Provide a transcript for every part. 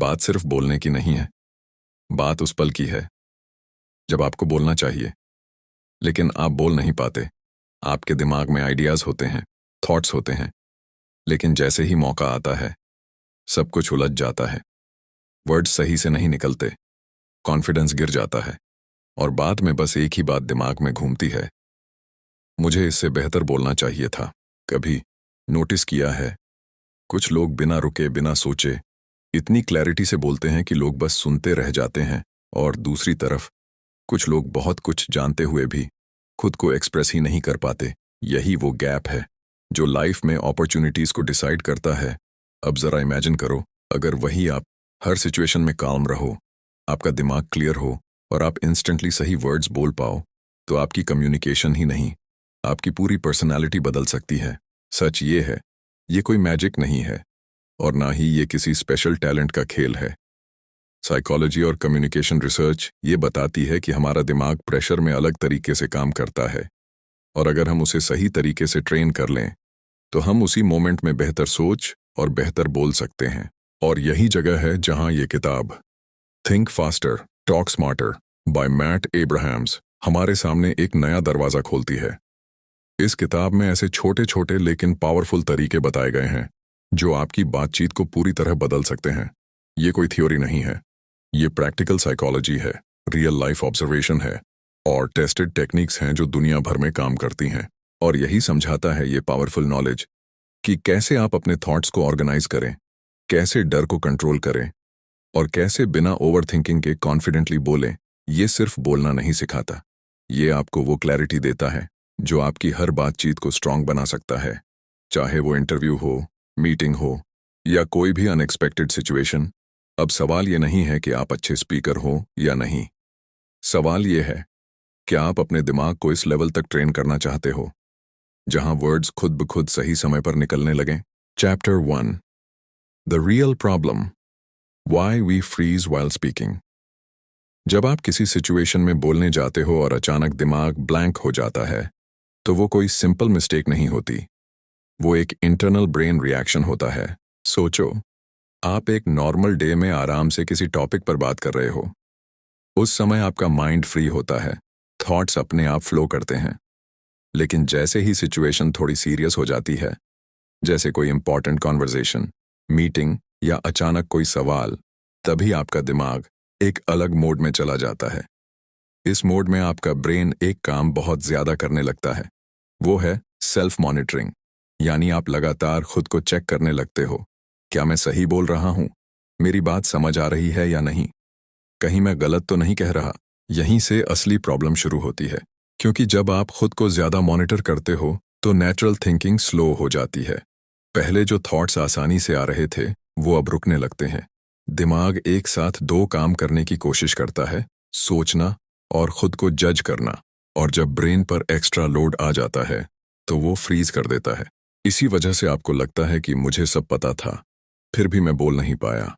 बात सिर्फ बोलने की नहीं है। बात उस पल की है जब आपको बोलना चाहिए, लेकिन आप बोल नहीं पाते। आपके दिमाग में आइडियाज होते हैं, थॉट्स होते हैं, लेकिन जैसे ही मौका आता है, सब कुछ उलझ जाता है। वर्ड्स सही से नहीं निकलते, कॉन्फिडेंस गिर जाता है, और बाद में बस एक ही बात दिमाग में घूमती है, मुझे इससे बेहतर बोलना चाहिए था। कभी नोटिस किया है, कुछ लोग बिना रुके, बिना सोचे इतनी क्लैरिटी से बोलते हैं कि लोग बस सुनते रह जाते हैं, और दूसरी तरफ कुछ लोग बहुत कुछ जानते हुए भी खुद को एक्सप्रेस ही नहीं कर पाते। यही वो गैप है जो लाइफ में अपॉर्चुनिटीज को डिसाइड करता है। अब जरा इमेजिन करो, अगर वही आप हर सिचुएशन में काम रहो, आपका दिमाग क्लियर हो और आप इंस्टेंटली सही वर्ड्स बोल पाओ, तो आपकी कम्युनिकेशन ही नहीं, आपकी पूरी पर्सनालिटी बदल सकती है। सच ये है, ये कोई मैजिक नहीं है, और ना ही ये किसी स्पेशल टैलेंट का खेल है। साइकोलॉजी और कम्युनिकेशन रिसर्च ये बताती है कि हमारा दिमाग प्रेशर में अलग तरीके से काम करता है, और अगर हम उसे सही तरीके से ट्रेन कर लें तो हम उसी मोमेंट में बेहतर सोच और बेहतर बोल सकते हैं। और यही जगह है जहां ये किताब think faster talk smarter by Matt Abrahams हमारे सामने एक नया दरवाजा खोलती है। इस किताब में ऐसे छोटे छोटे लेकिन पावरफुल तरीके बताए गए हैं जो आपकी बातचीत को पूरी तरह बदल सकते हैं। ये कोई थ्योरी नहीं है, ये प्रैक्टिकल साइकोलॉजी है, रियल लाइफ ऑब्जर्वेशन है, और टेस्टेड टेक्निक्स हैं जो दुनिया भर में काम करती हैं। और यही समझाता है ये पावरफुल नॉलेज कि कैसे आप अपने थॉट्स को ऑर्गेनाइज करें, कैसे डर को कंट्रोल करें, और कैसे बिना ओवरथिंकिंग के कॉन्फिडेंटली बोलें। ये सिर्फ बोलना नहीं सिखाता, ये आपको वो क्लैरिटी देता है जो आपकी हर बातचीत को स्ट्रांग बना सकता है, चाहे वो इंटरव्यू हो, मीटिंग हो, या कोई भी अनएक्सपेक्टेड सिचुएशन। अब सवाल ये नहीं है कि आप अच्छे स्पीकर हो या नहीं, सवाल ये है कि आप अपने दिमाग को इस लेवल तक ट्रेन करना चाहते हो जहां वर्ड्स खुद ब खुद सही समय पर निकलने लगें। Chapter 1, the real problem, why V fridge while speaking. जब आप किसी सिचुएशन में बोलने जाते हो और अचानक दिमाग ब्लैंक हो जाता है, तो वो कोई सिंपल मिस्टेक नहीं होती, वो एक इंटरनल ब्रेन रिएक्शन होता है। सोचो, आप एक नॉर्मल डे में आराम से किसी टॉपिक पर बात कर रहे हो। उस समय आपका माइंड फ्री होता है, थॉट्स अपने आप फ्लो करते हैं। लेकिन जैसे ही सिचुएशन थोड़ी सीरियस हो जाती है, जैसे कोई इंपॉर्टेंट कॉन्वर्सेशन, मीटिंग या अचानक कोई सवाल, तभी आपका दिमाग एक अलग मोड में चला जाता है। इस मोड में आपका ब्रेन एक काम बहुत ज्यादा करने लगता है, वो है सेल्फ मॉनिटरिंग। यानी आप लगातार खुद को चेक करने लगते हो, क्या मैं सही बोल रहा हूं, मेरी बात समझ आ रही है या नहीं, कहीं मैं गलत तो नहीं कह रहा। यहीं से असली प्रॉब्लम शुरू होती है, क्योंकि जब आप खुद को ज्यादा मॉनिटर करते हो तो नेचुरल थिंकिंग स्लो हो जाती है। पहले जो थॉट्स आसानी से आ रहे थे वो अब रुकने लगते हैं। दिमाग एक साथ दो काम करने की कोशिश करता है, सोचना और खुद को जज करना, और जब ब्रेन पर एक्स्ट्रा लोड आ जाता है तो वो फ्रीज कर देता है। इसी वजह से आपको लगता है कि मुझे सब पता था, फिर भी मैं बोल नहीं पाया।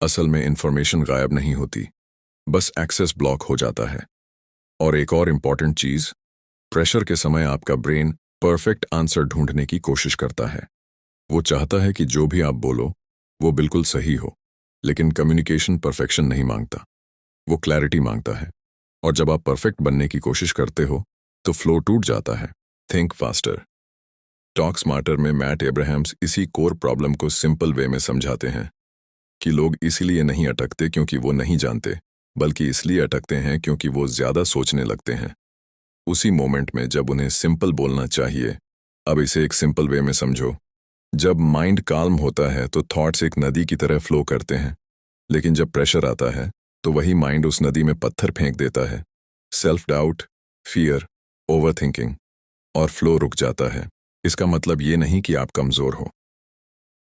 असल में इंफॉर्मेशन गायब नहीं होती, बस एक्सेस ब्लॉक हो जाता है। और एक और इम्पॉर्टेंट चीज, प्रेशर के समय आपका ब्रेन परफेक्ट आंसर ढूंढने की कोशिश करता है। वो चाहता है कि जो भी आप बोलो वो बिल्कुल सही हो, लेकिन कम्युनिकेशन परफेक्शन नहीं मांगता, वो क्लैरिटी मांगता है। और जब आप परफेक्ट बनने की कोशिश करते हो तो फ्लो टूट जाता है। थिंक फास्टर टॉक स्मार्टर में मैट एब्राहम्स इसी कोर प्रॉब्लम को सिंपल वे में समझाते हैं कि लोग इसीलिए नहीं अटकते क्योंकि वो नहीं जानते, बल्कि इसलिए अटकते हैं क्योंकि वो ज्यादा सोचने लगते हैं उसी मोमेंट में जब उन्हें सिंपल बोलना चाहिए। अब इसे एक सिंपल वे में समझो, जब माइंड काल्म होता है तो थॉट्स एक नदी की तरह फ्लो करते हैं, लेकिन जब प्रेशर आता है तो वही माइंड उस नदी में पत्थर फेंक देता है। सेल्फ डाउट, फियर, ओवरथिंकिंग, और फ्लो रुक जाता है। इसका मतलब ये नहीं कि आप कमजोर हो,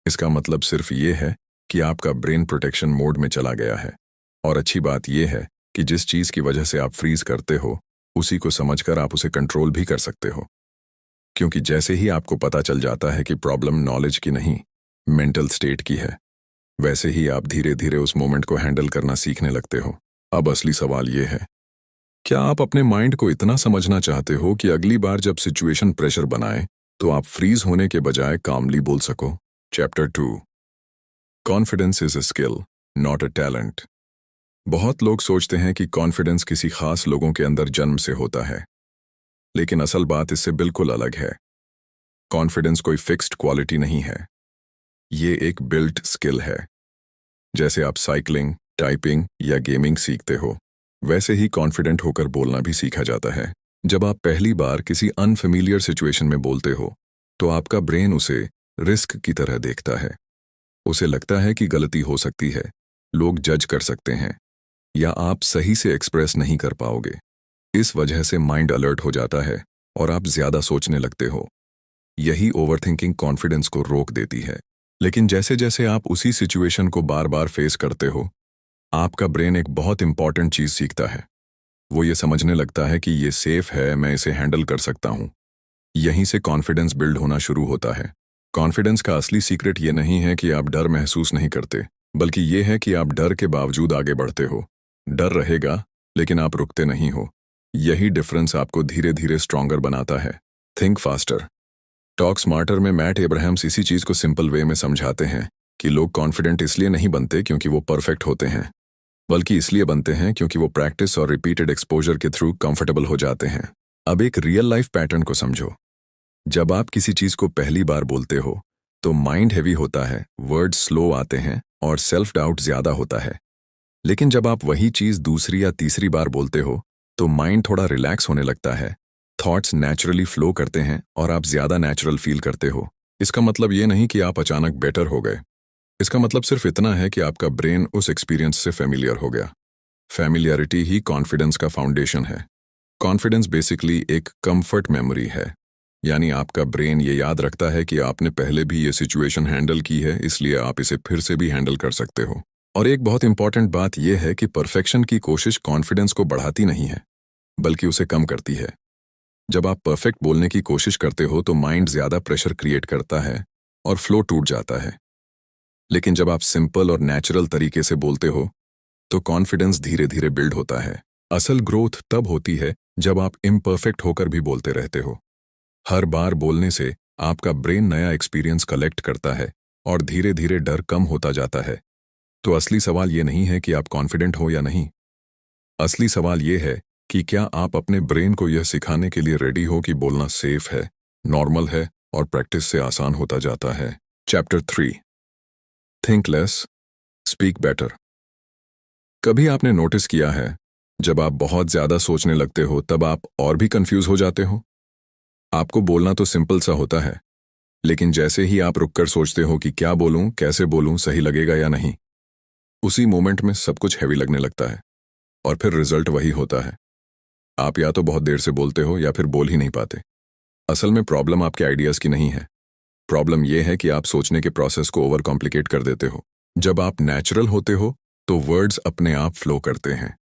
इसका मतलब सिर्फ ये है कि आपका ब्रेन प्रोटेक्शन मोड में चला गया है। और अच्छी बात यह है कि जिस चीज की वजह से आप फ्रीज करते हो, उसी को समझकर आप उसे कंट्रोल भी कर सकते हो। क्योंकि जैसे ही आपको पता चल जाता है कि प्रॉब्लम नॉलेज की नहीं, मेंटल स्टेट की है, वैसे ही आप धीरे धीरे उस मोमेंट को हैंडल करना सीखने लगते हो। अब असली सवाल ये है, क्या आप अपने माइंड को इतना समझना चाहते हो कि अगली बार जब सिचुएशन प्रेशर बनाए तो आप फ्रीज होने के बजाय कामली बोल सको। Chapter 2, confidence is a skill not a talent. बहुत लोग सोचते हैं कि कॉन्फिडेंस किसी खास लोगों के अंदर जन्म से होता है, लेकिन असल बात इससे बिल्कुल अलग है। कॉन्फिडेंस कोई फिक्स्ड क्वालिटी नहीं है, ये एक बिल्ट स्किल है। जैसे आप साइकिलिंग, टाइपिंग या गेमिंग सीखते हो, वैसे ही कॉन्फिडेंट होकर बोलना भी सीखा जाता है। जब आप पहली बार किसी अनफेमिलियर सिचुएशन में बोलते हो, तो आपका ब्रेन उसे रिस्क की तरह देखता है। उसे लगता है कि गलती हो सकती है, लोग जज कर सकते हैं, या आप सही से एक्सप्रेस नहीं कर पाओगे। इस वजह से माइंड अलर्ट हो जाता है और आप ज्यादा सोचने लगते हो। यही ओवरथिंकिंग कॉन्फिडेंस को रोक देती है। लेकिन जैसे जैसे आप उसी सिचुएशन को बार बार फेस करते हो, आपका ब्रेन एक बहुत इंपॉर्टेंट चीज सीखता है। वो ये समझने लगता है कि ये सेफ है, मैं इसे हैंडल कर सकता हूं। यहीं से कॉन्फिडेंस बिल्ड होना शुरू होता है। कॉन्फिडेंस का असली सीक्रेट ये नहीं है कि आप डर महसूस नहीं करते, बल्कि ये है कि आप डर के बावजूद आगे बढ़ते हो। डर रहेगा, लेकिन आप रुकते नहीं हो। यही डिफरेंस आपको धीरे धीरे स्ट्रॉन्गर बनाता है। थिंक फास्टर, टॉक स्मार्टर में मैट एब्राहम्स इसी चीज को सिंपल वे में समझाते हैं कि लोग कॉन्फिडेंट इसलिए नहीं बनते क्योंकि वो परफेक्ट होते हैं, बल्कि इसलिए बनते हैं क्योंकि वो प्रैक्टिस और रिपीटेड एक्सपोजर के थ्रू कंफर्टेबल हो जाते हैं। अब एक रियल लाइफ पैटर्न को समझो। जब आप किसी चीज को पहली बार बोलते हो, तो माइंड हैवी होता है, वर्ड्स स्लो आते हैं और सेल्फ डाउट ज्यादा होता है। लेकिन जब आप वही चीज दूसरी या तीसरी बार बोलते हो, तो माइंड थोड़ा रिलैक्स होने लगता है, थॉट्स नेचुरली फ्लो करते हैं और आप ज्यादा नेचुरल फील करते हो। इसका मतलब ये नहीं कि आप अचानक बेटर हो गए। इसका मतलब सिर्फ इतना है कि आपका ब्रेन उस एक्सपीरियंस से फेमिलियर हो गया। फेमिलियरिटी ही कॉन्फिडेंस का फाउंडेशन है। कॉन्फिडेंस बेसिकली एक कंफर्ट मेमोरी है, यानी आपका ब्रेन ये याद रखता है कि आपने पहले भी ये सिचुएशन हैंडल की है, इसलिए आप इसे फिर से भी हैंडल कर सकते हो। और एक बहुत इंपॉर्टेंट बात यह है कि परफेक्शन की कोशिश कॉन्फिडेंस को बढ़ाती नहीं है, बल्कि उसे कम करती है। जब आप परफेक्ट बोलने की कोशिश करते हो, तो माइंड ज्यादा प्रेशर क्रिएट करता है और फ्लो टूट जाता है। लेकिन जब आप सिंपल और नेचुरल तरीके से बोलते हो, तो कॉन्फिडेंस धीरे धीरे बिल्ड होता है। असल ग्रोथ तब होती है जब आप इम्परफेक्ट होकर भी बोलते रहते हो। हर बार बोलने से आपका ब्रेन नया एक्सपीरियंस कलेक्ट करता है और धीरे धीरे डर कम होता जाता है। तो असली सवाल ये नहीं है कि आप कॉन्फिडेंट हो या नहीं। असली सवाल ये है कि क्या आप अपने ब्रेन को यह सिखाने के लिए रेडी हो कि बोलना सेफ है, नॉर्मल है और प्रैक्टिस से आसान होता जाता है। Chapter 3, think less, speak better. कभी आपने नोटिस किया है, जब आप बहुत ज्यादा सोचने लगते हो, तब आप और भी कंफ्यूज हो जाते हो? आपको बोलना तो सिंपल सा होता है, लेकिन जैसे ही आप रुककर सोचते हो कि क्या बोलूं, कैसे बोलूं, सही लगेगा या नहीं, उसी मोमेंट में सब कुछ हैवी लगने लगता है। और फिर रिजल्ट वही होता है, आप या तो बहुत देर से बोलते हो या फिर बोल ही नहीं पाते। असल में प्रॉब्लम आपके आइडियाज की नहीं है। प्रॉब्लम यह है कि आप सोचने के प्रोसेस को ओवर कॉम्प्लिकेट कर देते हो। जब आप नेचुरल होते हो, तो वर्ड्स अपने आप फ्लो करते हैं।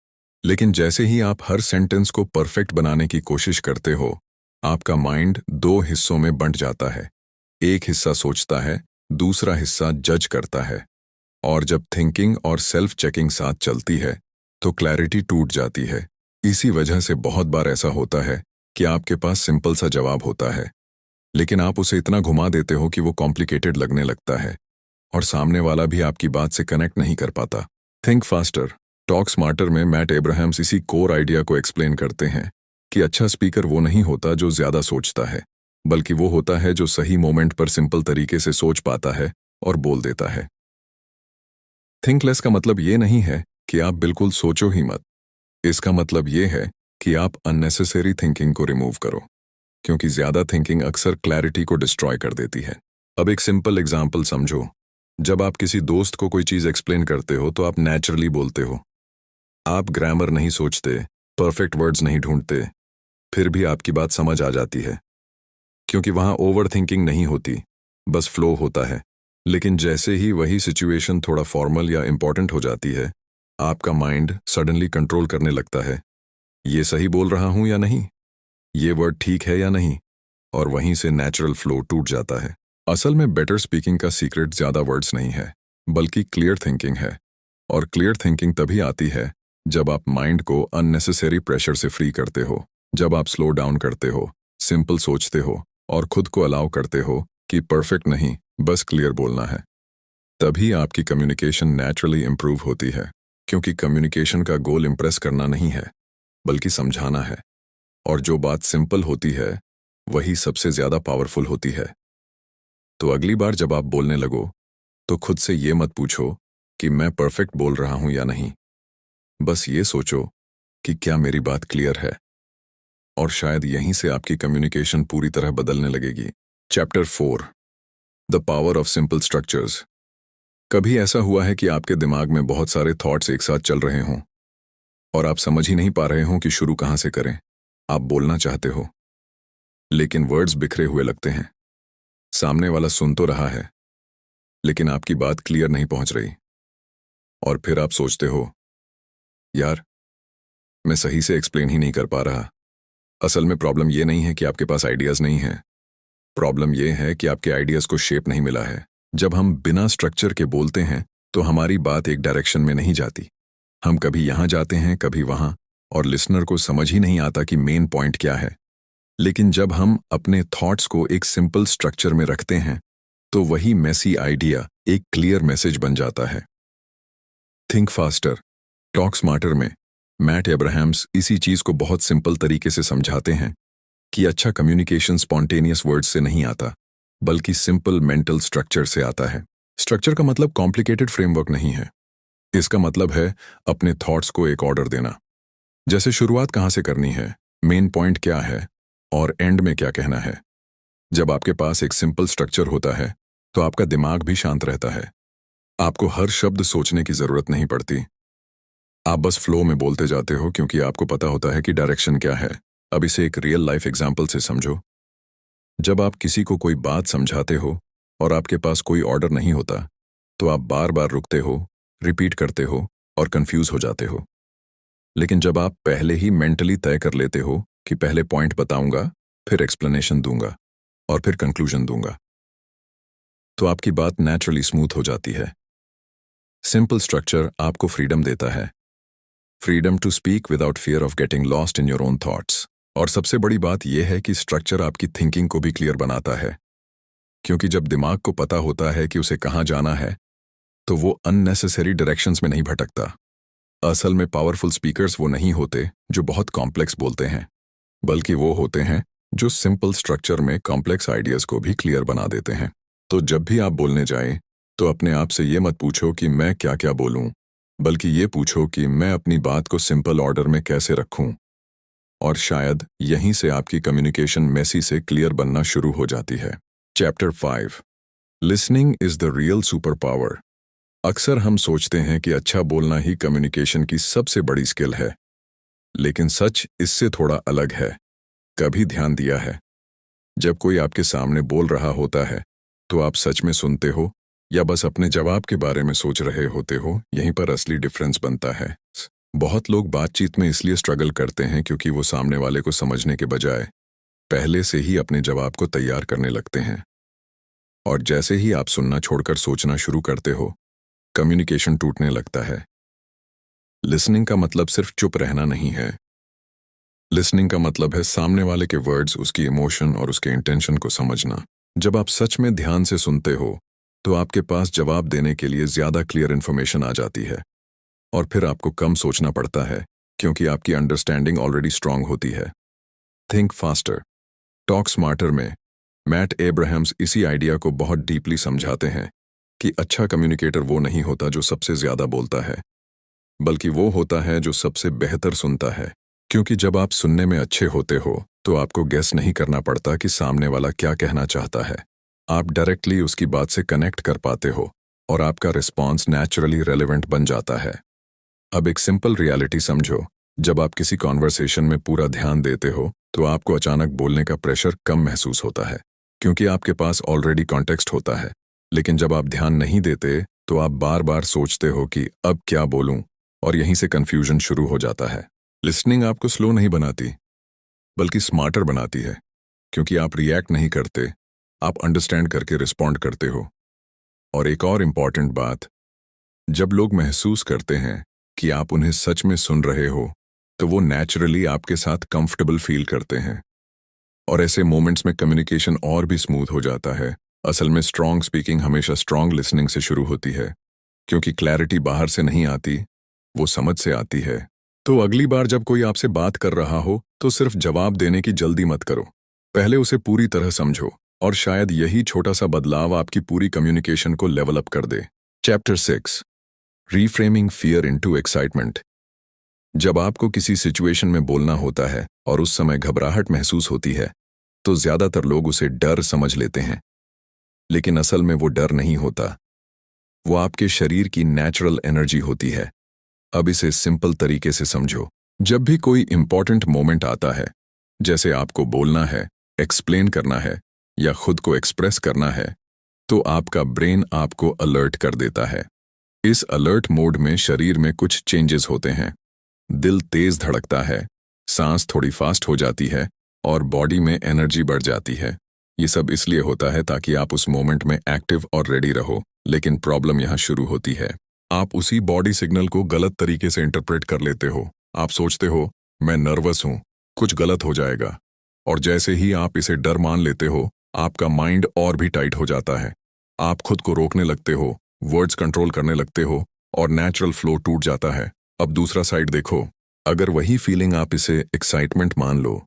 लेकिन जैसे ही आप हर सेंटेंस को परफेक्ट बनाने की कोशिश करते हो, आपका माइंड दो हिस्सों में बंट जाता है। एक हिस्सा सोचता है, दूसरा हिस्सा जज करता है। और जब थिंकिंग और सेल्फ चेकिंग साथ चलती है, तो क्लैरिटी टूट जाती है। इसी वजह से बहुत बार ऐसा होता है कि आपके पास सिंपल सा जवाब होता है, लेकिन आप उसे इतना घुमा देते हो कि वो कॉम्प्लिकेटेड लगने लगता है और सामने वाला भी आपकी बात से कनेक्ट नहीं कर पाता। थिंक फास्टर, टॉक स्मार्टर में मैट एब्राहम्स इसी कोर आइडिया को एक्सप्लेन करते हैं कि अच्छा स्पीकर वो नहीं होता जो ज्यादा सोचता है, बल्कि वो होता है जो सही मोमेंट पर सिंपल तरीके से सोच पाता है और बोल देता है। थिंकलेस का मतलब ये नहीं है कि आप बिल्कुल सोचो ही मत। इसका मतलब ये है कि आप अननेसेसरी थिंकिंग को रिमूव करो, क्योंकि ज्यादा थिंकिंग अक्सर क्लैरिटी को डिस्ट्रॉय कर देती है। अब एक सिंपल एग्जाम्पल समझो। जब आप किसी दोस्त को कोई चीज एक्सप्लेन करते हो, तो आप नेचुरली बोलते हो। आप ग्रामर नहीं सोचते, परफेक्ट वर्ड्स नहीं ढूंढते, फिर भी आपकी बात समझ आ जाती है, क्योंकि वहां ओवर थिंकिंग नहीं होती, बस फ्लो होता है। लेकिन जैसे ही वही सिचुएशन थोड़ा फॉर्मल या इंपॉर्टेंट हो जाती है, आपका माइंड सडनली कंट्रोल करने लगता है। ये सही बोल रहा हूं या नहीं, ये वर्ड ठीक है या नहीं, और वहीं से नेचुरल फ्लो टूट जाता है। असल में बेटर स्पीकिंग का सीक्रेट ज्यादा वर्ड्स नहीं है, बल्कि क्लियर थिंकिंग है। और क्लियर थिंकिंग तभी आती है जब आप माइंड को अननेसेसरी प्रेशर से फ्री करते हो, जब आप स्लो डाउन करते हो, सिंपल सोचते हो और खुद को अलाउ करते हो कि परफेक्ट नहीं, बस क्लियर बोलना है। तभी आपकी कम्युनिकेशन नेचुरली इंप्रूव होती है, क्योंकि कम्युनिकेशन का गोल इम्प्रेस करना नहीं है, बल्कि समझाना है। और जो बात सिंपल होती है वही सबसे ज्यादा पावरफुल होती है। तो अगली बार जब आप बोलने लगो तो खुद से ये मत पूछो कि मैं परफेक्ट बोल रहा हूं या नहीं। बस ये सोचो कि क्या मेरी बात क्लियर है, और शायद यहीं से आपकी कम्युनिकेशन पूरी तरह बदलने लगेगी। Chapter 4, the power of simple structures. कभी ऐसा हुआ है कि आपके दिमाग में बहुत सारे थॉट्स एक साथ चल रहे हों और आप समझ ही नहीं पा रहे हों कि शुरू कहां से करें। आप बोलना चाहते हो, लेकिन वर्ड्स बिखरे हुए लगते हैं। सामने वाला सुन तो रहा है, लेकिन आपकी बात क्लियर नहीं पहुंच रही। और फिर आप सोचते हो, यार, मैं सही से एक्सप्लेन ही नहीं कर पा रहा। असल में प्रॉब्लम ये नहीं है कि आपके पास आइडियाज नहीं है। प्रॉब्लम ये है कि आपके आइडियाज को शेप नहीं मिला है। जब हम बिना स्ट्रक्चर के बोलते हैं तो हमारी बात एक डायरेक्शन में नहीं जाती। हम कभी यहां जाते हैं, कभी वहां, और लिसनर को समझ ही नहीं आता कि मेन पॉइंट क्या है। लेकिन जब हम अपने थॉट्स को एक सिंपल स्ट्रक्चर में रखते हैं तो वही मेसी आइडिया एक क्लियर मैसेज बन जाता है। थिंक फास्टर, टॉक स्मार्टर में मैट एब्राहम्स इसी चीज को बहुत सिंपल तरीके से समझाते हैं कि अच्छा कम्युनिकेशन स्पॉन्टेनियस वर्ड्स से नहीं आता, बल्कि सिंपल मेंटल स्ट्रक्चर से आता है। स्ट्रक्चर का मतलब कॉम्प्लिकेटेड फ्रेमवर्क नहीं है। इसका मतलब है अपने थॉट्स को एक ऑर्डर देना। जैसे शुरुआत कहां से करनी है, मेन पॉइंट क्या है, और एंड में क्या कहना है। जब आपके पास एक सिंपल स्ट्रक्चर होता है तो आपका दिमाग भी शांत रहता है। आपको हर शब्द सोचने की जरूरत नहीं पड़ती। आप बस फ्लो में बोलते जाते हो, क्योंकि आपको पता होता है कि डायरेक्शन क्या है। अब इसे एक रियल लाइफ एग्जाम्पल से समझो। जब आप किसी को कोई बात समझाते हो और आपके पास कोई ऑर्डर नहीं होता, तो आप बार बार रुकते हो, रिपीट करते हो और कंफ्यूज हो जाते हो। लेकिन जब आप पहले ही मेंटली तय कर लेते हो कि पहले पॉइंट बताऊंगा, फिर एक्सप्लेनेशन दूंगा और फिर कंक्लूजन दूंगा, तो आपकी बात नेचुरली स्मूथ हो जाती है। सिंपल स्ट्रक्चर आपको फ्रीडम देता है, freedom to speak without fear of getting lost in your own thoughts. और सबसे बड़ी बात यह है कि स्ट्रक्चर आपकी थिंकिंग को भी क्लियर बनाता है, क्योंकि जब दिमाग को पता होता है कि उसे कहाँ जाना है तो वो अननेसेसरी डायरेक्शंस में नहीं भटकता। असल में पावरफुल स्पीकर्स वो नहीं होते जो बहुत कॉम्प्लेक्स बोलते हैं, बल्कि वो होते हैं जो सिंपल स्ट्रक्चर में कॉम्प्लेक्स आइडियाज को भी क्लियर बना देते हैं। तो जब भी आप बोलने जाएं तो अपने आप से ये मत पूछो कि मैं क्या क्या बोलूं, बल्कि ये पूछो कि मैं अपनी बात को सिंपल ऑर्डर में कैसे रखूं। और शायद यहीं से आपकी कम्युनिकेशन मेसी से क्लियर बनना शुरू हो जाती है। Chapter 5, listening is the real super power. अक्सर हम सोचते हैं कि अच्छा बोलना ही कम्युनिकेशन की सबसे बड़ी स्किल है, लेकिन सच इससे थोड़ा अलग है। कभी ध्यान दिया है, जब कोई आपके सामने बोल रहा होता है तो आप सच में सुनते हो या बस अपने जवाब के बारे में सोच रहे होते हो? यहीं पर असली डिफरेंस बनता है। बहुत लोग बातचीत में इसलिए स्ट्रगल करते हैं क्योंकि वो सामने वाले को समझने के बजाय पहले से ही अपने जवाब को तैयार करने लगते हैं। और जैसे ही आप सुनना छोड़कर सोचना शुरू करते हो, कम्युनिकेशन टूटने लगता है। लिसनिंग का मतलब सिर्फ चुप रहना नहीं है। लिसनिंग का मतलब है सामने वाले के वर्ड्स, उसकी इमोशन और उसके इंटेंशन को समझना। जब आप सच में ध्यान से सुनते हो तो आपके पास जवाब देने के लिए ज्यादा क्लियर इन्फॉर्मेशन आ जाती है, और फिर आपको कम सोचना पड़ता है क्योंकि आपकी अंडरस्टैंडिंग ऑलरेडी स्ट्रांग होती है। थिंक फास्टर, टॉक स्मार्टर में मैट एब्राहम्स इसी आइडिया को बहुत डीपली समझाते हैं कि अच्छा कम्युनिकेटर वो नहीं होता जो सबसे ज्यादा बोलता है, बल्कि वो होता है जो सबसे बेहतर सुनता है। क्योंकि जब आप सुनने में अच्छे होते हो तो आपको गेस नहीं करना पड़ता कि सामने वाला क्या कहना चाहता है। आप डायरेक्टली उसकी बात से कनेक्ट कर पाते हो और आपका रिस्पॉन्स नेचुरली रेलेवेंट बन जाता है। अब एक सिंपल रियलिटी समझो, जब आप किसी कॉन्वर्सेशन में पूरा ध्यान देते हो तो आपको अचानक बोलने का प्रेशर कम महसूस होता है, क्योंकि आपके पास ऑलरेडी कॉन्टेक्स्ट होता है। लेकिन जब आप ध्यान नहीं देते तो आप बार बार सोचते हो कि अब क्या बोलूं, और यहीं से कंफ्यूजन शुरू हो जाता है। लिसनिंग आपको स्लो नहीं बनाती, बल्कि स्मार्टर बनाती है, क्योंकि आप रिएक्ट नहीं करते, आप अंडरस्टैंड करके रिस्पॉन्ड करते हो। और एक और इम्पॉर्टेंट बात, जब लोग महसूस करते हैं कि आप उन्हें सच में सुन रहे हो तो वो नेचुरली आपके साथ कंफर्टेबल फील करते हैं, और ऐसे मोमेंट्स में कम्युनिकेशन और भी स्मूथ हो जाता है। असल में स्ट्रॉन्ग स्पीकिंग हमेशा स्ट्रॉन्ग लिसनिंग से शुरू होती है, क्योंकि क्लैरिटी बाहर से नहीं आती, वो समझ से आती है। तो अगली बार जब कोई आपसे बात कर रहा हो तो सिर्फ जवाब देने की जल्दी मत करो, पहले उसे पूरी तरह समझो, और शायद यही छोटा सा बदलाव आपकी पूरी कम्युनिकेशन को लेवल अप कर दे। Chapter 6, reframing fear into excitement. जब आपको किसी सिचुएशन में बोलना होता है और उस समय घबराहट महसूस होती है, तो ज्यादातर लोग उसे डर समझ लेते हैं, लेकिन असल में वो डर नहीं होता, वो आपके शरीर की नेचुरल एनर्जी होती है। अब इसे सिंपल तरीके से समझो। जब भी कोई इंपॉर्टेंट मोमेंट आता है, जैसे आपको बोलना है, एक्सप्लेन करना है या खुद को एक्सप्रेस करना है, तो आपका ब्रेन आपको अलर्ट कर देता है। इस अलर्ट मोड में शरीर में कुछ चेंजेस होते हैं। दिल तेज धड़कता है, सांस थोड़ी फास्ट हो जाती है और बॉडी में एनर्जी बढ़ जाती है। ये सब इसलिए होता है ताकि आप उस मोमेंट में एक्टिव और रेडी रहो। लेकिन प्रॉब्लम यहाँ शुरू होती है, आप उसी बॉडी सिग्नल को गलत तरीके से इंटरप्रेट कर लेते हो। आप सोचते हो मैं नर्वस हूँ, कुछ गलत हो जाएगा, और जैसे ही आप इसे डर मान लेते हो, आपका माइंड और भी टाइट हो जाता है। आप खुद को रोकने लगते हो, वर्ड्स कंट्रोल करने लगते हो और नेचुरल फ्लो टूट जाता है। अब दूसरा साइड देखो, अगर वही फीलिंग आप इसे एक्साइटमेंट मान लो,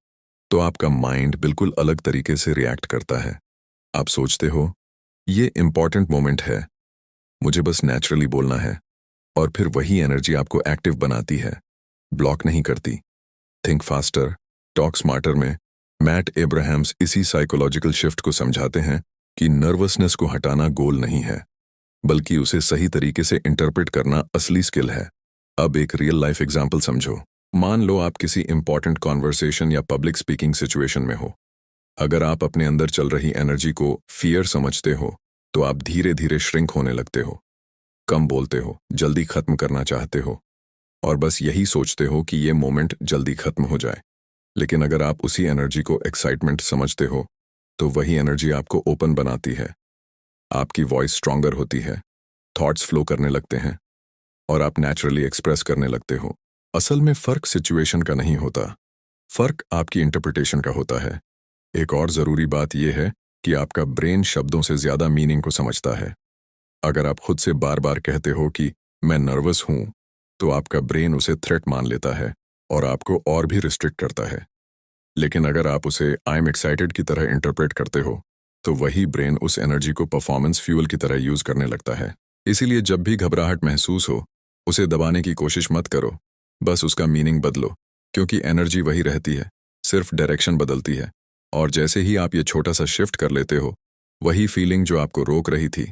तो आपका माइंड बिल्कुल अलग तरीके से रिएक्ट करता है। आप सोचते हो ये इंपॉर्टेंट मोमेंट है, मुझे बस नेचुरली बोलना है, और फिर वही एनर्जी आपको एक्टिव बनाती है, ब्लॉक नहीं करती। थिंक फास्टर, टॉक स्मार्टर में मैट एब्राहम्स इसी साइकोलॉजिकल शिफ्ट को समझाते हैं कि नर्वसनेस को हटाना गोल नहीं है, बल्कि उसे सही तरीके से इंटरप्रेट करना असली स्किल है। अब एक रियल लाइफ एग्जाम्पल समझो। मान लो आप किसी इंपॉर्टेंट कॉन्वर्सेशन या पब्लिक स्पीकिंग सिचुएशन में हो। अगर आप अपने अंदर चल रही एनर्जी को फियर समझते हो, तो आप धीरे धीरे श्रिंक होने लगते हो, कम बोलते हो, जल्दी खत्म करना चाहते हो, और बस यही सोचते हो कि ये मोमेंट जल्दी खत्म हो जाए। लेकिन अगर आप उसी एनर्जी को एक्साइटमेंट समझते हो, तो वही एनर्जी आपको ओपन बनाती है। आपकी वॉइस स्ट्रॉन्गर होती है, थॉट्स फ्लो करने लगते हैं, और आप नेचुरली एक्सप्रेस करने लगते हो। असल में फर्क सिचुएशन का नहीं होता, फर्क आपकी इंटरप्रिटेशन का होता है। एक और जरूरी बात यह है कि आपका ब्रेन शब्दों से ज्यादा मीनिंग को समझता है। अगर आप खुद से बार बार कहते हो कि मैं नर्वस हूं, तो आपका ब्रेन उसे थ्रेट मान लेता है और आपको और भी रिस्ट्रिक्ट करता है। लेकिन अगर आप उसे आई एम एक्साइटेड की तरह इंटरप्रेट करते हो, तो वही ब्रेन उस एनर्जी को परफॉर्मेंस फ्यूल की तरह यूज करने लगता है। इसीलिए जब भी घबराहट महसूस हो, उसे दबाने की कोशिश मत करो, बस उसका मीनिंग बदलो, क्योंकि एनर्जी वही रहती है, सिर्फ डायरेक्शन बदलती है। और जैसे ही आप ये छोटा सा शिफ्ट कर लेते हो, वही फीलिंग जो आपको रोक रही थी,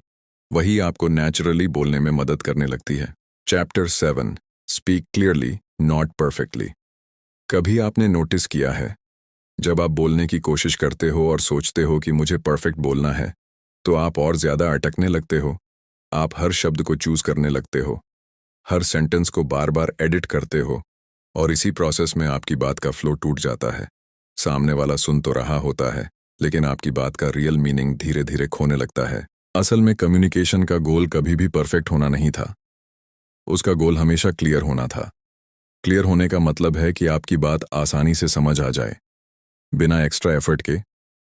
वही आपको नेचुरली बोलने में मदद करने लगती है। Chapter 7, speak clearly not perfectly. कभी आपने नोटिस किया है, जब आप बोलने की कोशिश करते हो और सोचते हो कि मुझे परफेक्ट बोलना है, तो आप और ज्यादा अटकने लगते हो। आप हर शब्द को चूज करने लगते हो, हर सेंटेंस को बार बार एडिट करते हो, और इसी प्रोसेस में आपकी बात का फ्लो टूट जाता है। सामने वाला सुन तो रहा होता है, लेकिन आपकी बात का रियल मीनिंग धीरे धीरे खोने लगता है। असल में कम्युनिकेशन का गोल कभी भी परफेक्ट होना नहीं था, उसका गोल हमेशा क्लियर होना था। क्लियर होने का मतलब है कि आपकी बात आसानी से समझ आ जाए, बिना एक्स्ट्रा एफर्ट के,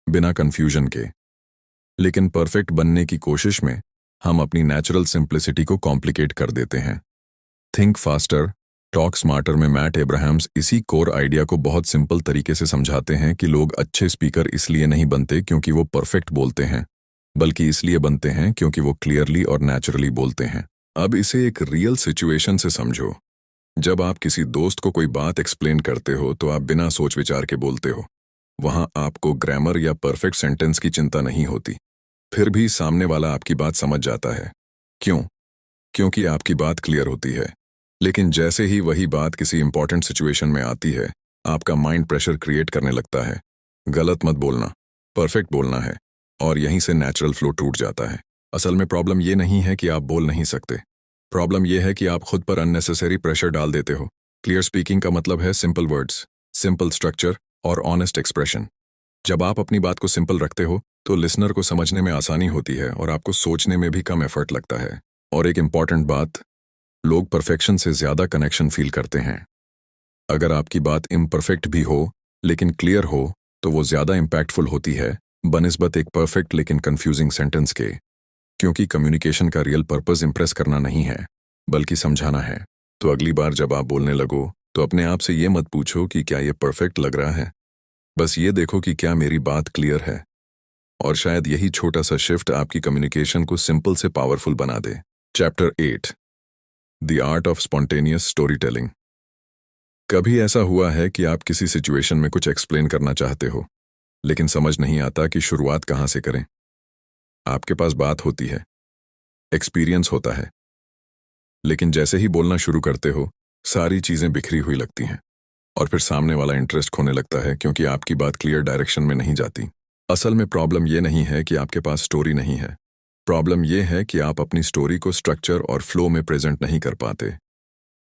बिना कंफ्यूजन के। लेकिन परफेक्ट बनने की कोशिश में हम अपनी नेचुरल सिंप्लिसिटी को कॉम्प्लिकेट कर देते हैं। थिंक फास्टर, टॉक स्मार्टर में मैट एब्राहम्स इसी कोर आइडिया को बहुत सिंपल तरीके से समझाते हैं कि लोग अच्छे स्पीकर इसलिए नहीं बनते क्योंकि वो परफेक्ट बोलते हैं, बल्कि इसलिए बनते हैं क्योंकि वो क्लियरली और नेचुरली बोलते हैं। अब इसे एक रियल सिचुएशन से समझो। जब आप किसी दोस्त को कोई बात एक्सप्लेन करते हो, तो आप बिना सोच विचार के बोलते हो। वहां आपको ग्रामर या परफेक्ट सेंटेंस की चिंता नहीं होती, फिर भी सामने वाला आपकी बात समझ जाता है। क्यों? क्योंकि आपकी बात क्लियर होती है। लेकिन जैसे ही वही बात किसी इंपॉर्टेंट सिचुएशन में आती है, आपका माइंड प्रेशर क्रिएट करने लगता है। गलत मत बोलना, परफेक्ट बोलना है, और यहीं से नेचुरल फ्लो टूट जाता है। असल में प्रॉब्लम ये नहीं है कि आप बोल नहीं सकते, प्रॉब्लम यह है कि आप खुद पर अननेसेसरी प्रेशर डाल देते हो। क्लियर स्पीकिंग का मतलब है सिंपल वर्ड्स, सिंपल स्ट्रक्चर और ऑनेस्ट एक्सप्रेशन। जब आप अपनी बात को सिंपल रखते हो, तो लिसनर को समझने में आसानी होती है और आपको सोचने में भी कम एफर्ट लगता है। और एक इंपॉर्टेंट बात, लोग परफेक्शन से ज्यादा कनेक्शन फील करते हैं। अगर आपकी बात इम्परफेक्ट भी हो लेकिन क्लियर हो, तो वो ज्यादा इम्पैक्टफुल होती है बनिस्बत एक परफेक्ट लेकिन कंफ्यूजिंग सेंटेंस के। क्योंकि कम्युनिकेशन का रियल पर्पस इंप्रेस करना नहीं है, बल्कि समझाना है। तो अगली बार जब आप बोलने लगो तो अपने आप से ये मत पूछो कि क्या ये परफेक्ट लग रहा है, बस ये देखो कि क्या मेरी बात क्लियर है। और शायद यही छोटा सा शिफ्ट आपकी कम्युनिकेशन को सिंपल से पावरफुल बना दे। Chapter 8, the art of spontaneous story telling. कभी ऐसा हुआ है कि आप किसी सिचुएशन में कुछ एक्सप्लेन करना चाहते हो, लेकिन समझ नहीं आता कि शुरुआत कहाँ से करें। आपके पास बात होती है, एक्सपीरियंस होता है, लेकिन जैसे ही बोलना शुरू करते हो सारी चीजें बिखरी हुई लगती हैं और फिर सामने वाला इंटरेस्ट खोने लगता है क्योंकि आपकी बात क्लियर डायरेक्शन में नहीं जाती। असल में प्रॉब्लम ये नहीं है कि आपके पास स्टोरी नहीं है, प्रॉब्लम ये है कि आप अपनी स्टोरी को स्ट्रक्चर और फ्लो में प्रेजेंट नहीं कर पाते।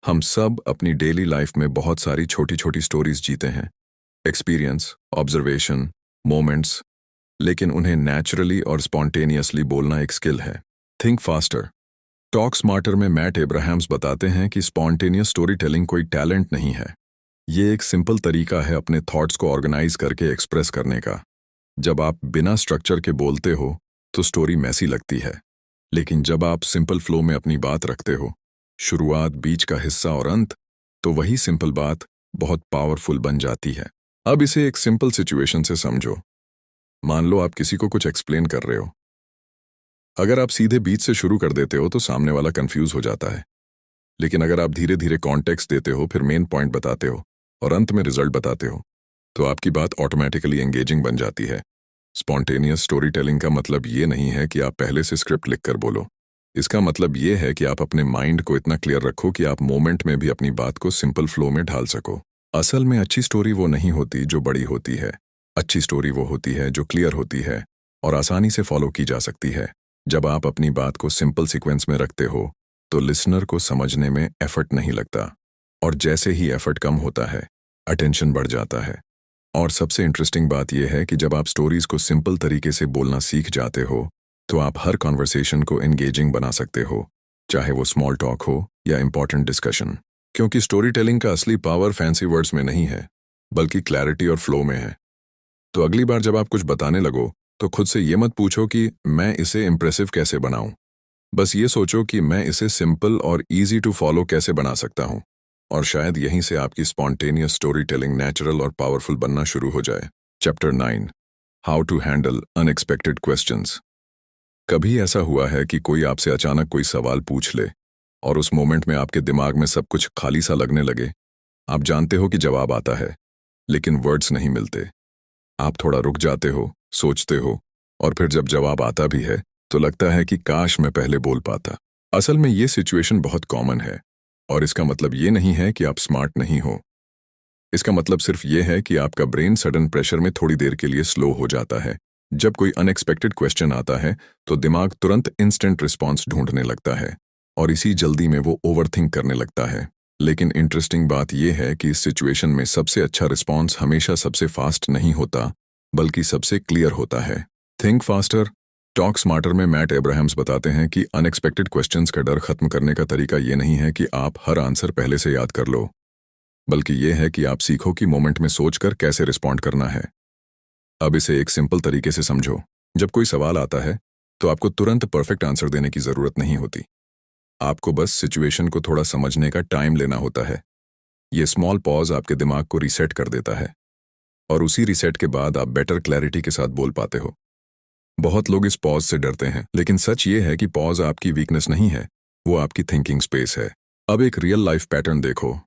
हम सब अपनी डेली लाइफ में बहुत सारी छोटी छोटी स्टोरीज जीते हैं, एक्सपीरियंस, ऑब्जर्वेशन, मोमेंट्स, लेकिन उन्हें नेचुरली और स्पॉन्टेनियसली बोलना एक स्किल है। थिंक फास्टर, टॉक स्मार्टर में मैट एब्राहम्स बताते हैं कि स्पॉन्टेनियस स्टोरी टेलिंग कोई टैलेंट नहीं है, ये एक सिंपल तरीका है अपने थॉट्स को ऑर्गेनाइज करके एक्सप्रेस करने का। जब आप बिना स्ट्रक्चर के बोलते हो तो स्टोरी मैसी लगती है, लेकिन जब आप सिंपल फ्लो में अपनी बात रखते हो, शुरुआत, बीच का हिस्सा और अंत, तो वही सिंपल बात बहुत पावरफुल बन जाती है। अब इसे एक सिंपल सिचुएशन से समझो। मान लो आप किसी को कुछ एक्सप्लेन कर रहे हो। अगर आप सीधे बीच से शुरू कर देते हो तो सामने वाला कंफ्यूज हो जाता है, लेकिन अगर आप धीरे धीरे कॉन्टेक्स्ट देते हो, फिर मेन पॉइंट बताते हो और अंत में रिजल्ट बताते हो, तो आपकी बात ऑटोमेटिकली एंगेजिंग बन जाती है। स्पॉन्टेनियस स्टोरी टेलिंग का मतलब ये नहीं है कि आप पहले से स्क्रिप्ट लिखकर बोलो। इसका मतलब ये है कि आप अपने माइंड को इतना क्लियर रखो कि आप मोमेंट में भी अपनी बात को सिंपल फ्लो में ढाल सको। असल में अच्छी स्टोरी वो नहीं होती जो बड़ी होती है, अच्छी स्टोरी वो होती है जो क्लियर होती है और आसानी से फॉलो की जा सकती है। जब आप अपनी बात को सिंपल सीक्वेंस में रखते हो तो लिसनर को समझने में एफर्ट नहीं लगता, और जैसे ही एफर्ट कम होता है अटेंशन बढ़ जाता है। और सबसे इंटरेस्टिंग बात यह है कि जब आप स्टोरीज को सिंपल तरीके से बोलना सीख जाते हो तो आप हर कॉन्वर्सेशन को एंगेजिंग बना सकते हो, चाहे वो स्मॉल टॉक हो या इंपॉर्टेंट डिस्कशन। क्योंकि स्टोरी टेलिंग का असली पावर फैंसी वर्ड्स में नहीं है, बल्कि क्लैरिटी और फ्लो में है। तो अगली बार जब आप कुछ बताने लगो तो खुद से ये मत पूछो कि मैं इसे इम्प्रेसिव कैसे बनाऊं, बस ये सोचो कि मैं इसे सिंपल और इजी टू फॉलो कैसे बना सकता हूं। और शायद यहीं से आपकी स्पॉन्टेनियस स्टोरी टेलिंग नेचुरल और पावरफुल बनना शुरू हो जाए। Chapter 9, how to handle unexpected questions. कभी ऐसा हुआ है कि कोई आपसे अचानक कोई सवाल पूछ ले और उस मोमेंट में आपके दिमाग में सब कुछ खाली सा लगने लगे। आप जानते हो कि जवाब आता है, लेकिन वर्ड्स नहीं मिलते। आप थोड़ा रुक जाते हो, सोचते हो, और फिर जब जवाब आता भी है तो लगता है कि काश मैं पहले बोल पाता। असल में ये सिचुएशन बहुत कॉमन है, और इसका मतलब ये नहीं है कि आप स्मार्ट नहीं हो। इसका मतलब सिर्फ ये है कि आपका ब्रेन सडन प्रेशर में थोड़ी देर के लिए स्लो हो जाता है। जब कोई अनएक्सपेक्टेड क्वेश्चन आता है तो दिमाग तुरंत इंस्टेंट रिस्पॉन्स ढूंढने लगता है, और इसी जल्दी में वो ओवरथिंक करने लगता है। लेकिन इंटरेस्टिंग बात यह है कि इस सिचुएशन में सबसे अच्छा रिस्पॉन्स हमेशा सबसे फास्ट नहीं होता, बल्कि सबसे क्लियर होता है। थिंक फास्टर, टॉक स्मार्टर में मैट एब्राहम्स बताते हैं कि अनएक्सपेक्टेड क्वेश्चंस का डर खत्म करने का तरीका ये नहीं है कि आप हर आंसर पहले से याद कर लो, बल्कि ये है कि आप सीखो कि मोमेंट में सोचकर कैसे रिस्पॉन्ड करना है। अब इसे एक सिंपल तरीके से समझो। जब कोई सवाल आता है तो आपको तुरंत परफेक्ट आंसर देने की जरूरत नहीं होती। आपको बस सिचुएशन को थोड़ा समझने का टाइम लेना होता है। ये स्मॉल पॉज आपके दिमाग को रीसेट कर देता है, और उसी रीसेट के बाद आप बेटर क्लैरिटी के साथ बोल पाते हो। बहुत लोग इस पॉज से डरते हैं, लेकिन सच ये है कि पॉज आपकी वीकनेस नहीं है, वो आपकी थिंकिंग स्पेस है। अब एक रियल लाइफ पैटर्न देखो।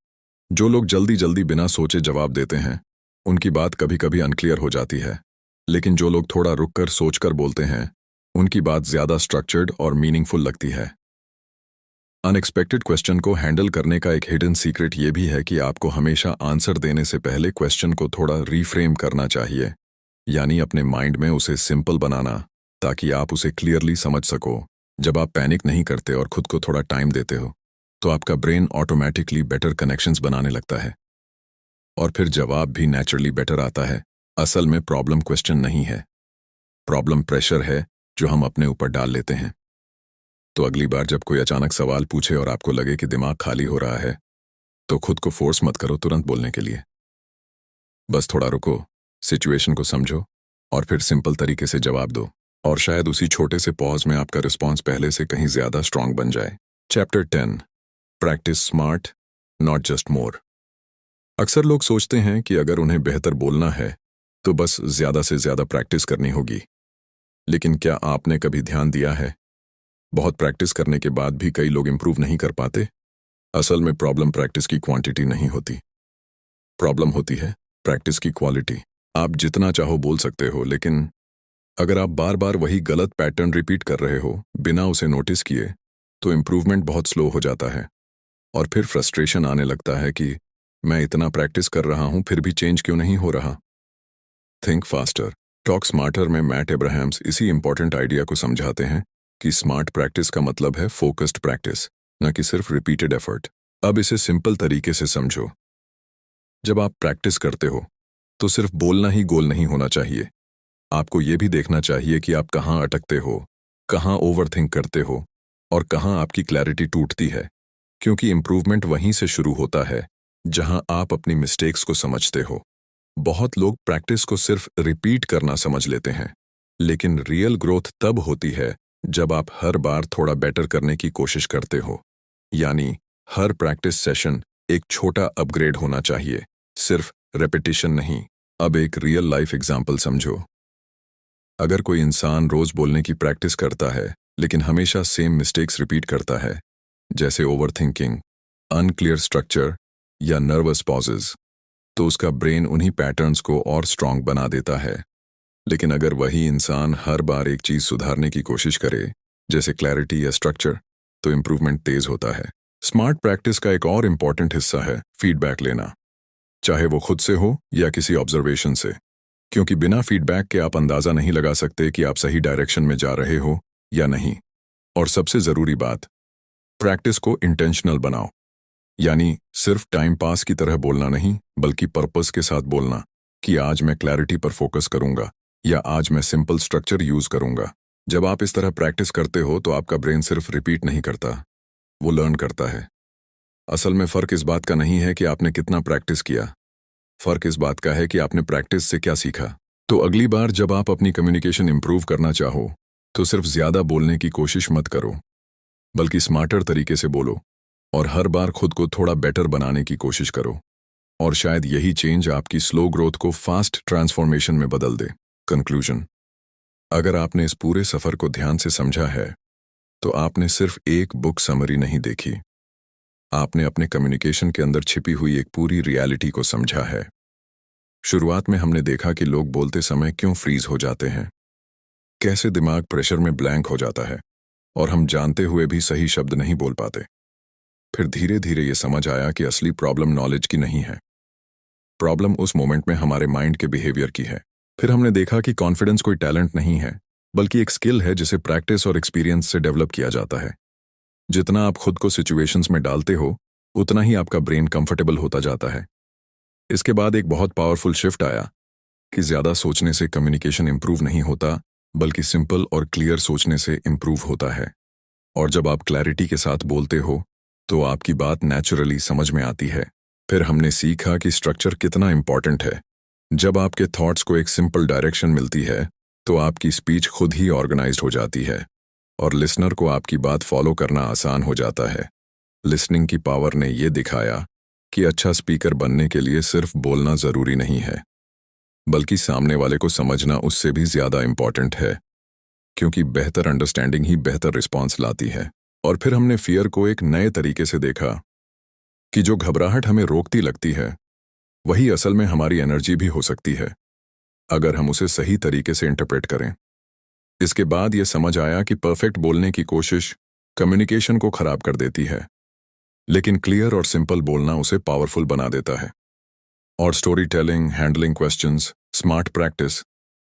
जो लोग जल्दी जल्दी बिना सोचे जवाब देते हैं उनकी बात कभी कभी अनक्लियर हो जाती है, लेकिन जो लोग थोड़ा रुककर सोचकर बोलते हैं उनकी बात ज्यादा स्ट्रक्चर्ड और मीनिंगफुल लगती है। अनएक्सपेक्टेड क्वेश्चन को हैंडल करने का एक हिडन सीक्रेट ये भी है कि आपको हमेशा आंसर देने से पहले क्वेश्चन को थोड़ा रीफ्रेम करना चाहिए, यानी अपने माइंड में उसे सिंपल बनाना, ताकि आप उसे क्लियरली समझ सको। जब आप पैनिक नहीं करते और खुद को थोड़ा टाइम देते हो तो आपका ब्रेन ऑटोमेटिकली बेटर कनेक्शंस बनाने लगता है, और फिर जवाब भी नेचुरली बेटर आता है। असल में प्रॉब्लम क्वेश्चन नहीं है, प्रॉब्लम प्रेशर है जो हम अपने ऊपर डाल लेते हैं। तो अगली बार जब कोई अचानक सवाल पूछे और आपको लगे कि दिमाग खाली हो रहा है, तो खुद को फोर्स मत करो तुरंत बोलने के लिए। बस थोड़ा रुको, सिचुएशन को समझो और फिर सिंपल तरीके से जवाब दो, और शायद उसी छोटे से पॉज में आपका रिस्पॉन्स पहले से कहीं ज्यादा स्ट्रांग बन जाए। Chapter 10, practice smart, not just more. अक्सर लोग सोचते हैं कि अगर उन्हें बेहतर बोलना है तो बस ज्यादा से ज्यादा प्रैक्टिस करनी होगी। लेकिन क्या आपने कभी ध्यान दिया है, बहुत प्रैक्टिस करने के बाद भी कई लोग इंप्रूव नहीं कर पाते? असल में प्रॉब्लम प्रैक्टिस की क्वांटिटी नहीं होती, प्रॉब्लम होती है प्रैक्टिस की क्वालिटी। आप जितना चाहो बोल सकते हो, लेकिन अगर आप बार बार वही गलत पैटर्न रिपीट कर रहे हो बिना उसे नोटिस किए, तो इम्प्रूवमेंट बहुत स्लो हो जाता है। और फिर फ्रस्ट्रेशन आने लगता है कि मैं इतना प्रैक्टिस कर रहा हूं फिर भी चेंज क्यों नहीं हो रहा। थिंक फास्टर, टॉक स्मार्टर में मैट एब्राहम्स इसी इंपॉर्टेंट आइडिया को समझाते हैं कि स्मार्ट प्रैक्टिस का मतलब है फोकस्ड प्रैक्टिस, न कि सिर्फ रिपीटेड एफर्ट। अब इसे सिंपल तरीके से समझो। जब आप प्रैक्टिस करते हो तो सिर्फ बोलना ही गोल नहीं होना चाहिए। आपको ये भी देखना चाहिए कि आप कहाँ अटकते हो, कहाँ ओवरथिंक करते हो, और कहाँ आपकी क्लैरिटी टूटती है। क्योंकि इंप्रूवमेंट वहीं से शुरू होता है जहां आप अपनी मिस्टेक्स को समझते हो। बहुत लोग प्रैक्टिस को सिर्फ रिपीट करना समझ लेते हैं, लेकिन रियल ग्रोथ तब होती है जब आप हर बार थोड़ा बेटर करने की कोशिश करते हो। यानी हर प्रैक्टिस सेशन एक छोटा अपग्रेड होना चाहिए, सिर्फ रेपिटेशन नहीं। अब एक रियल लाइफ एग्जाम्पल समझो। अगर कोई इंसान रोज बोलने की प्रैक्टिस करता है लेकिन हमेशा सेम मिस्टेक्स रिपीट करता है, जैसे ओवरथिंकिंग, अनक्लियर स्ट्रक्चर या नर्वस पॉजेज, तो उसका ब्रेन उन्हीं पैटर्न्स को और स्ट्रांग बना देता है। लेकिन अगर वही इंसान हर बार एक चीज सुधारने की कोशिश करे, जैसे क्लैरिटी या स्ट्रक्चर, तो इंप्रूवमेंट तेज होता है। स्मार्ट प्रैक्टिस का एक और इम्पॉर्टेंट हिस्सा है फीडबैक लेना, चाहे वो खुद से हो या किसी ऑब्जर्वेशन से। क्योंकि बिना फीडबैक के आप अंदाजा नहीं लगा सकते कि आप सही डायरेक्शन में जा रहे हो या नहीं। और सबसे जरूरी बात, प्रैक्टिस को इंटेंशनल बनाओ। यानी सिर्फ टाइम पास की तरह बोलना नहीं, बल्कि पर्पस के साथ बोलना कि आज मैं क्लैरिटी पर फोकस करूंगा या आज मैं सिंपल स्ट्रक्चर यूज करूंगा। जब आप इस तरह प्रैक्टिस करते हो तो आपका ब्रेन सिर्फ रिपीट नहीं करता, वो लर्न करता है। असल में फर्क इस बात का नहीं है कि आपने कितना प्रैक्टिस किया, फर्क इस बात का है कि आपने प्रैक्टिस से क्या सीखा। तो अगली बार जब आप अपनी कम्युनिकेशन इंप्रूव करना चाहो तो सिर्फ ज्यादा बोलने की कोशिश मत करो, बल्कि स्मार्टर तरीके से बोलो और हर बार खुद को थोड़ा बेटर बनाने की कोशिश करो। और शायद यही चेंज आपकी स्लो ग्रोथ को फास्ट ट्रांसफॉर्मेशन में बदल दे। कंक्लूजन, अगर आपने इस पूरे सफर को ध्यान से समझा है तो आपने सिर्फ एक बुक समरी नहीं देखी, आपने अपने कम्युनिकेशन के अंदर छिपी हुई एक पूरी रियलिटी को समझा है। शुरुआत में हमने देखा कि लोग बोलते समय क्यों फ्रीज हो जाते हैं, कैसे दिमाग प्रेशर में ब्लैंक हो जाता है और हम जानते हुए भी सही शब्द नहीं बोल पाते। फिर धीरे धीरे ये समझ आया कि असली प्रॉब्लम नॉलेज की नहीं है, प्रॉब्लम उस मोमेंट में हमारे माइंड के बिहेवियर की है। फिर हमने देखा कि कॉन्फिडेंस कोई टैलेंट नहीं है, बल्कि एक स्किल है जिसे प्रैक्टिस और एक्सपीरियंस से डेवलप किया जाता है। जितना आप खुद को सिचुएशंस में डालते हो, उतना ही आपका ब्रेन कंफर्टेबल होता जाता है। इसके बाद एक बहुत पावरफुल शिफ्ट आया कि ज्यादा सोचने से कम्युनिकेशन इंप्रूव नहीं होता, बल्कि सिंपल और क्लियर सोचने से इंप्रूव होता है। और जब आप क्लैरिटी के साथ बोलते हो तो आपकी बात नेचुरली समझ में आती है। फिर हमने सीखा कि स्ट्रक्चर कितना इंपॉर्टेंट है। जब आपके थॉट्स को एक सिंपल डायरेक्शन मिलती है तो आपकी स्पीच खुद ही ऑर्गेनाइज्ड हो जाती है और लिसनर को आपकी बात फॉलो करना आसान हो जाता है। लिसनिंग की पावर ने यह दिखाया कि अच्छा स्पीकर बनने के लिए सिर्फ बोलना जरूरी नहीं है, बल्कि सामने वाले को समझना उससे भी ज्यादा इंपॉर्टेंट है, क्योंकि बेहतर अंडरस्टैंडिंग ही बेहतर रिस्पॉन्स लाती है। और फिर हमने फियर को एक नए तरीके से देखा कि जो घबराहट हमें रोकती लगती है, वही असल में हमारी एनर्जी भी हो सकती है, अगर हम उसे सही तरीके से इंटरप्रेट करें। इसके बाद यह समझ आया कि परफेक्ट बोलने की कोशिश कम्युनिकेशन को खराब कर देती है, लेकिन क्लियर और सिंपल बोलना उसे पावरफुल बना देता है। और story telling, handling questions, smart practice,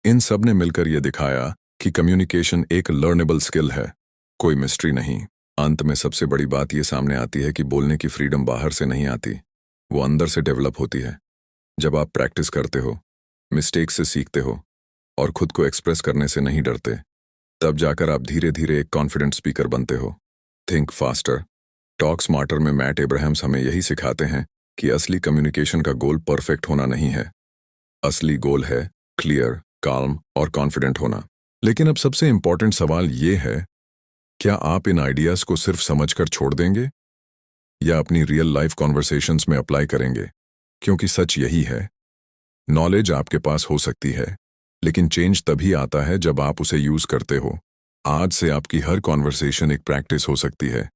इन सब ने मिलकर यह दिखाया कि कम्युनिकेशन एक लर्नेबल स्किल है, कोई मिस्ट्री नहीं। अंत में सबसे बड़ी बात यह सामने आती है कि बोलने की फ्रीडम बाहर से नहीं आती, वो अंदर से डेवलप होती है। जब आप प्रैक्टिस करते हो, मिस्टेक से सीखते हो और खुद को एक्सप्रेस करने से नहीं डरते, तब जाकर आप धीरे धीरे एक कॉन्फिडेंट स्पीकर बनते हो। थिंक फास्टर, टॉक स्मार्टर में मैट एब्राहम्स हमें यही सिखाते हैं कि असली कम्युनिकेशन का गोल परफेक्ट होना नहीं है। असली गोल है क्लियर, काल्म और कॉन्फिडेंट होना। लेकिन अब सबसे इंपॉर्टेंट सवाल ये है, क्या आप इन आइडियाज को सिर्फ समझकर छोड़ देंगे या अपनी रियल लाइफ कॉन्वर्सेशंस में अप्लाई करेंगे? क्योंकि सच यही है, नॉलेज आपके पास हो सकती है, लेकिन चेंज तभी आता है जब आप उसे यूज करते हो। आज से आपकी हर कॉन्वर्सेशन एक प्रैक्टिस हो सकती है,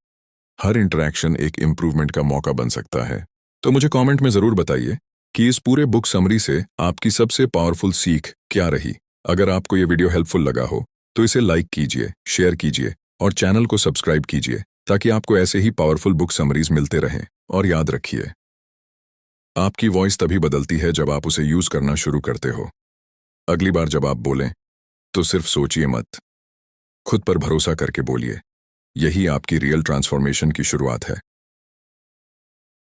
हर इंटरेक्शन एक इम्प्रूवमेंट का मौका बन सकता है। तो मुझे कमेंट में जरूर बताइए कि इस पूरे बुक समरी से आपकी सबसे पावरफुल सीख क्या रही। अगर आपको ये वीडियो हेल्पफुल लगा हो तो इसे लाइक कीजिए, शेयर कीजिए और चैनल को सब्सक्राइब कीजिए ताकि आपको ऐसे ही पावरफुल बुक समरीज मिलते रहें। और याद रखिए, आपकी वॉइस तभी बदलती है जब आप उसे यूज करना शुरू करते हो। अगली बार जब आप बोलें तो सिर्फ सोचिए मत, खुद पर भरोसा करके बोलिए। यही आपकी रियल ट्रांसफॉर्मेशन की शुरुआत है।